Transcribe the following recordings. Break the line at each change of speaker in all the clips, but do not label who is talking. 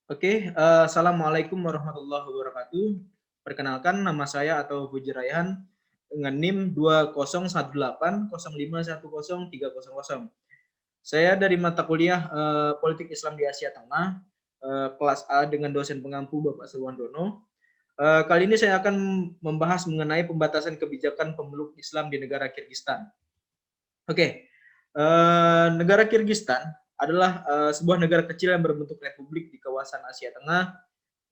Oke, assalamualaikum warahmatullahi wabarakatuh. Perkenalkan nama saya atau Puji Raihan dengan NIM 201805103000. Saya dari mata kuliah Politik Islam di Asia Tengah, kelas A dengan dosen pengampu Bapak Suwandono. Kali ini saya akan membahas mengenai pembatasan kebijakan pemeluk Islam di negara Kirgistan. Oke, negara Kirgistan adalah sebuah negara kecil yang berbentuk republik di kawasan Asia Tengah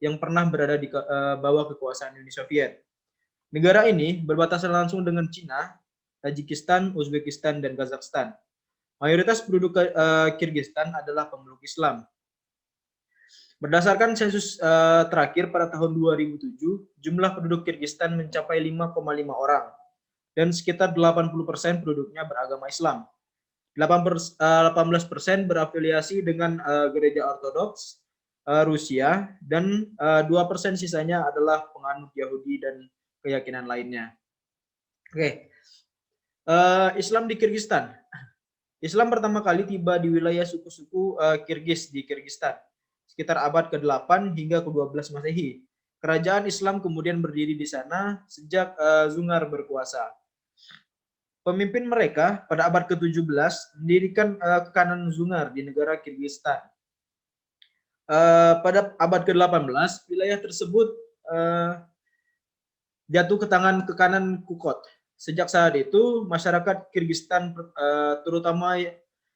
yang pernah berada di bawah kekuasaan Uni Soviet. Negara ini berbatasan langsung dengan Cina, Tajikistan, Uzbekistan, dan Kazakhstan. Mayoritas penduduk Kirgistan adalah pemeluk Islam. Berdasarkan sensus terakhir pada tahun 2007, jumlah penduduk Kirgistan mencapai 5,5 orang dan sekitar 80% penduduknya beragama Islam. 18% berafiliasi dengan gereja Ortodoks Rusia dan 2% sisanya adalah penganut Yahudi dan keyakinan lainnya. Oke, Islam di Kirgistan. Islam pertama kali tiba di wilayah suku-suku Kirgis di Kirgistan sekitar abad ke-8 hingga ke-12 Masehi. Kerajaan Islam kemudian berdiri di sana sejak Zungar berkuasa. Pemimpin mereka pada abad ke-17 mendirikan kekanan Zungar di negara Kirgistan. Pada abad ke-18, wilayah tersebut jatuh ke tangan kekanan Kukot. Sejak saat itu, masyarakat Kirgistan terutama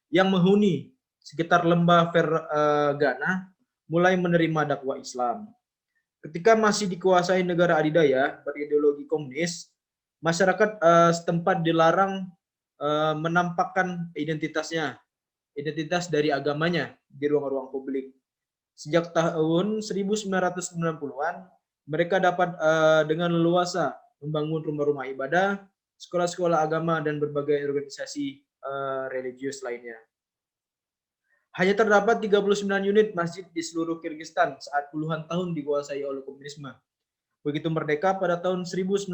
yang menghuni sekitar lembah Fergana mulai menerima dakwah Islam. Ketika masih dikuasai negara adidaya berideologi komunis, masyarakat setempat dilarang menampakkan identitas dari agamanya di ruang-ruang publik. Sejak tahun 1990-an, mereka dapat dengan leluasa membangun rumah-rumah ibadah, sekolah-sekolah agama, dan berbagai organisasi religius lainnya. Hanya terdapat 39 unit masjid di seluruh Kirgistan saat puluhan tahun dikuasai oleh komunisme. Begitu merdeka pada tahun 1991,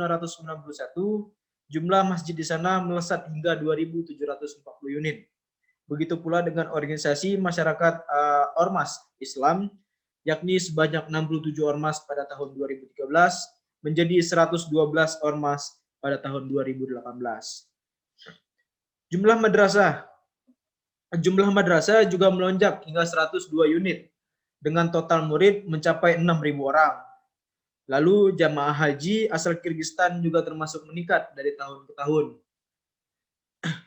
jumlah masjid di sana melesat hingga 2.740 unit. Begitu pula dengan organisasi masyarakat Ormas Islam, yakni sebanyak 67 ormas pada tahun 2013 menjadi 112 ormas pada tahun 2018. Jumlah madrasah juga melonjak hingga 102 unit dengan total murid mencapai 6.000 orang. Lalu jamaah haji asal Kirgistan juga termasuk meningkat dari tahun ke tahun,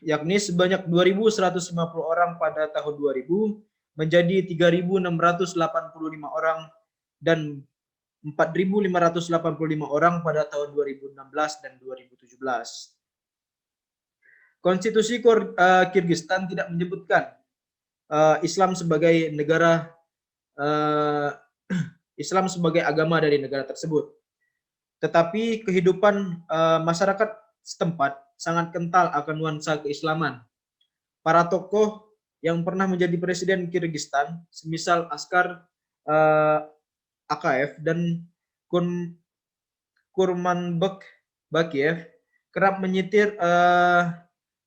yakni sebanyak 2.150 orang pada tahun 2000 menjadi 3.685 orang dan 4.585 orang pada tahun 2016 dan 2017. Konstitusi Kirgistan tidak menyebutkan Islam sebagai negara Islam sebagai agama dari negara tersebut. Tetapi kehidupan masyarakat setempat sangat kental akan nuansa keislaman. Para tokoh yang pernah menjadi presiden Kirgistan, semisal Askar Akayev dan Kurmanbek-Bakiev, kerap menyitir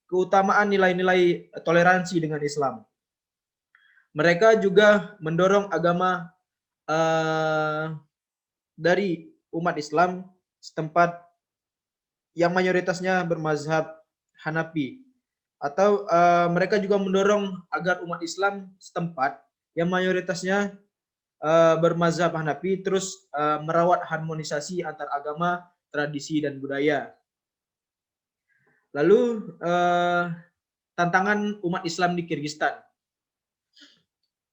keutamaan nilai-nilai toleransi dengan Islam. Mereka juga mendorong agama dari umat Islam setempat yang mayoritasnya bermazhab Hanafi, atau mereka juga mendorong agar umat Islam setempat yang mayoritasnya bermazhab Hanafi terus merawat harmonisasi antar agama, tradisi, dan budaya. Lalu tantangan umat Islam di Kirgistan.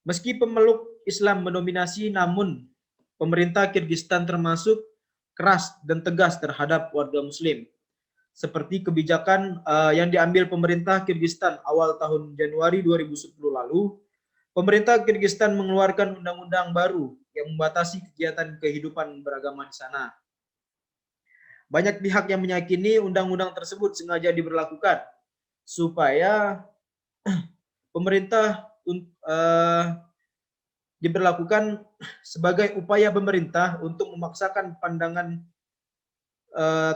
Meski pemeluk Islam mendominasi, namun pemerintah Kirgistan termasuk keras dan tegas terhadap warga Muslim. Seperti kebijakan yang diambil pemerintah Kirgistan awal tahun Januari 2010 lalu, pemerintah Kirgistan mengeluarkan undang-undang baru yang membatasi kegiatan kehidupan beragama di sana. Banyak pihak yang meyakini undang-undang tersebut sengaja diberlakukan supaya pemerintah diberlakukan sebagai upaya pemerintah untuk memaksakan pandangan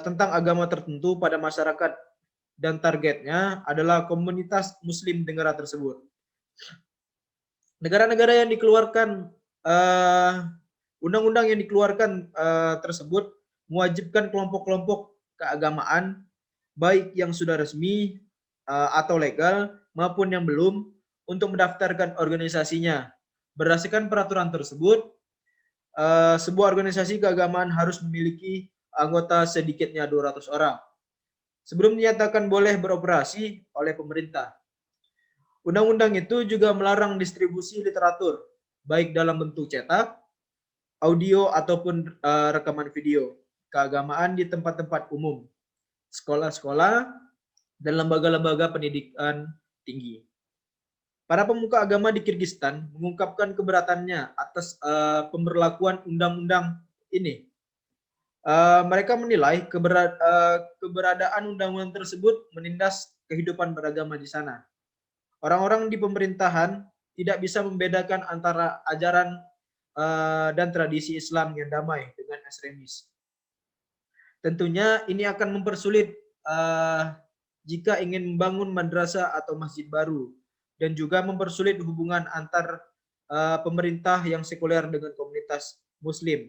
tentang agama tertentu pada masyarakat, dan targetnya adalah komunitas Muslim di negara tersebut. Negara-negara yang dikeluarkan eh, undang-undang yang dikeluarkan tersebut mewajibkan kelompok-kelompok keagamaan baik yang sudah resmi atau legal maupun yang belum untuk mendaftarkan organisasinya. Berdasarkan peraturan tersebut, sebuah organisasi keagamaan harus memiliki anggota sedikitnya 200 orang sebelum dinyatakan boleh beroperasi oleh pemerintah. Undang-undang itu juga melarang distribusi literatur, baik dalam bentuk cetak, audio, ataupun rekaman video keagamaan di tempat-tempat umum, sekolah-sekolah, dan lembaga-lembaga pendidikan tinggi. Para pemuka agama di Kyrgyzstan mengungkapkan keberatannya atas pemberlakuan undang-undang ini. Mereka menilai keberadaan undang-undang tersebut menindas kehidupan beragama di sana. Orang-orang di pemerintahan tidak bisa membedakan antara ajaran dan tradisi Islam yang damai dengan ekstremis. Tentunya ini akan mempersulit jika ingin membangun madrasah atau masjid baru, dan juga mempersulit hubungan antar pemerintah yang sekuler dengan komunitas Muslim.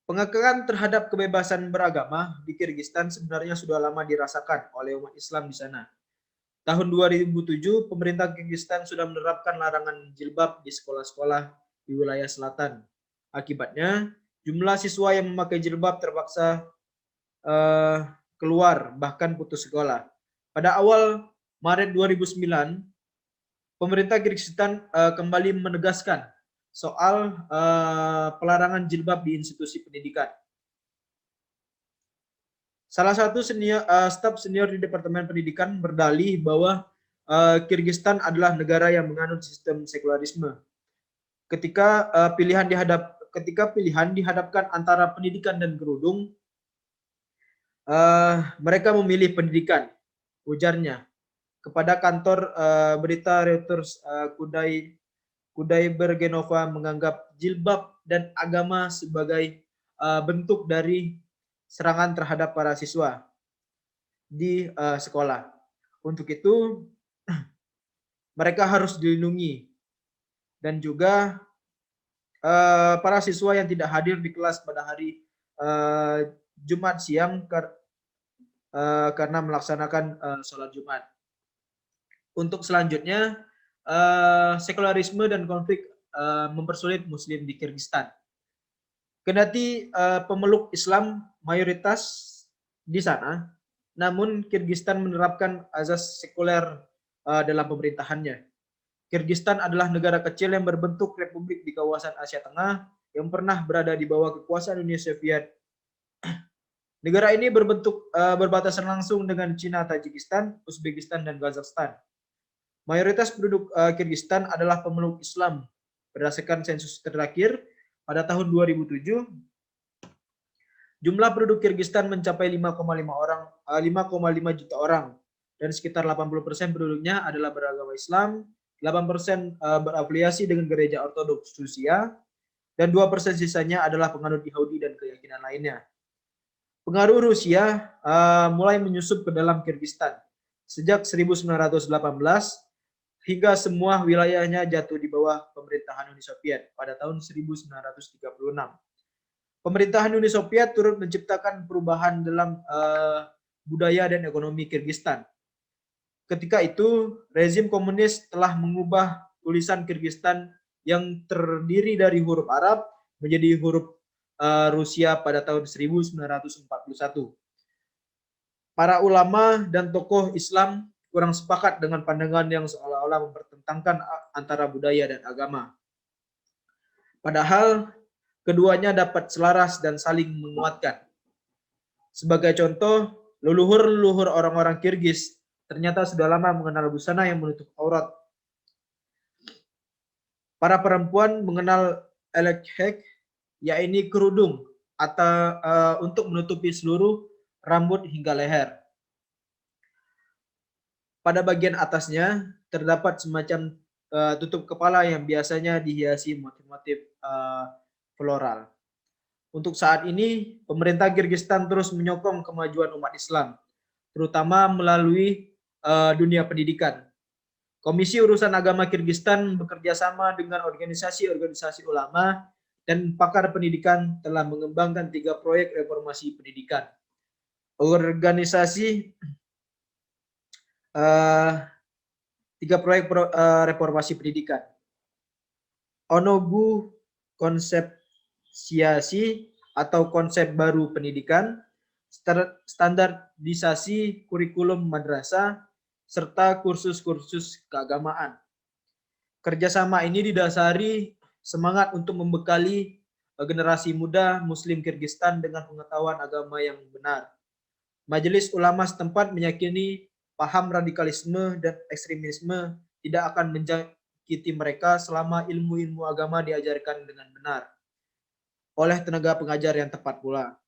Pengekalan terhadap kebebasan beragama di Kyrgyzstan sebenarnya sudah lama dirasakan oleh umat Islam di sana. Tahun 2007, pemerintah Kyrgyzstan sudah menerapkan larangan jilbab di sekolah-sekolah di wilayah selatan. Akibatnya, jumlah siswa yang memakai jilbab terpaksa keluar, bahkan putus sekolah. Pada awal Maret 2009, pemerintah Kyrgyzstan kembali menegaskan soal pelarangan jilbab di institusi pendidikan. Salah satu staf senior di Departemen Pendidikan berdalih bahwa Kyrgyzstan adalah negara yang menganut sistem sekularisme. Ketika pilihan dihadapkan antara pendidikan dan kerudung, mereka memilih pendidikan, ujarnya kepada kantor berita Reuters. Kudai Bergenova menganggap jilbab dan agama sebagai bentuk dari serangan terhadap para siswa di sekolah. Untuk itu, mereka harus dilindungi, dan juga para siswa yang tidak hadir di kelas pada hari Jumat siang karena melaksanakan sholat Jumat. Untuk selanjutnya, sekularisme dan konflik mempersulit Muslim di Kyrgyzstan. Kendati pemeluk Islam mayoritas di sana, namun Kyrgyzstan menerapkan azas sekuler dalam pemerintahannya. Kyrgyzstan adalah negara kecil yang berbentuk republik di kawasan Asia Tengah yang pernah berada di bawah kekuasaan Uni Soviet. Negara ini berbatasan langsung dengan Cina, Tajikistan, Uzbekistan, dan Kazakhstan. Mayoritas penduduk Kyrgyzstan adalah pemeluk Islam. Berdasarkan sensus terakhir pada tahun 2007, jumlah penduduk Kyrgyzstan mencapai 5,5 juta orang, dan sekitar 80% penduduknya adalah beragama Islam, 8% berafiliasi dengan gereja Ortodoks Rusia, dan 2% sisanya adalah penganut Yahudi dan keyakinan lainnya. Pengaruh Rusia mulai menyusup ke dalam Kyrgyzstan sejak 1918 hingga semua wilayahnya jatuh di bawah pemerintahan Uni Soviet pada tahun 1936. Pemerintahan Uni Soviet turut menciptakan perubahan dalam budaya dan ekonomi Kyrgyzstan. Ketika itu, rezim komunis telah mengubah tulisan Kyrgyzstan yang terdiri dari huruf Arab menjadi huruf Rusia pada tahun 1941. Para ulama dan tokoh Islam kurang sepakat dengan pandangan yang seolah-olah mempertentangkan antara budaya dan agama. Padahal keduanya dapat selaras dan saling menguatkan. Sebagai contoh, leluhur-leluhur orang-orang Kirgiz ternyata sudah lama mengenal busana yang menutup aurat. Para perempuan mengenal elekhek, yaitu kerudung atau untuk menutupi seluruh rambut hingga leher. Pada bagian atasnya terdapat semacam tutup kepala yang biasanya dihiasi motif-motif floral. Untuk saat ini, pemerintah Kyrgyzstan terus menyokong kemajuan umat Islam, terutama melalui dunia pendidikan. Komisi Urusan Agama Kirgistan bekerja sama dengan organisasi-organisasi ulama dan pakar pendidikan telah mengembangkan 3 proyek reformasi pendidikan. Organisasi 3 proyek reformasi pendidikan. Onogu konsepsiasi atau konsep baru pendidikan, standarisasi kurikulum madrasah, serta kursus-kursus keagamaan. Kerjasama ini didasari semangat untuk membekali generasi muda Muslim Kirgistan dengan pengetahuan agama yang benar. Majelis ulama setempat meyakini paham radikalisme dan ekstremisme tidak akan menjangkiti mereka selama ilmu-ilmu agama diajarkan dengan benar oleh tenaga pengajar yang tepat pula.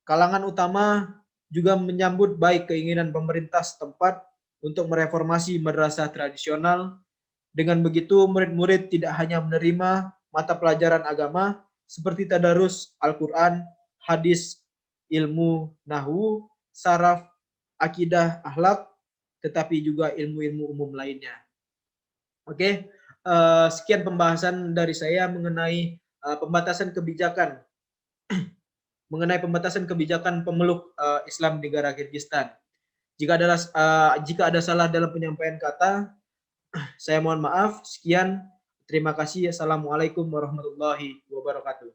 Kalangan utama juga menyambut baik keinginan pemerintah setempat untuk mereformasi madrasah tradisional. Dengan begitu, murid-murid tidak hanya menerima mata pelajaran agama seperti tadarus Al-Quran, hadis, ilmu nahwu, saraf, akidah, akhlak, tetapi juga ilmu-ilmu umum lainnya. Oke, sekian pembahasan dari saya mengenai pembatasan kebijakan mengenai pembatasan kebijakan pemeluk Islam di negara Kirgistan. Jika ada salah dalam penyampaian kata, saya mohon maaf. Sekian, terima kasih. Assalamualaikum warahmatullahi wabarakatuh.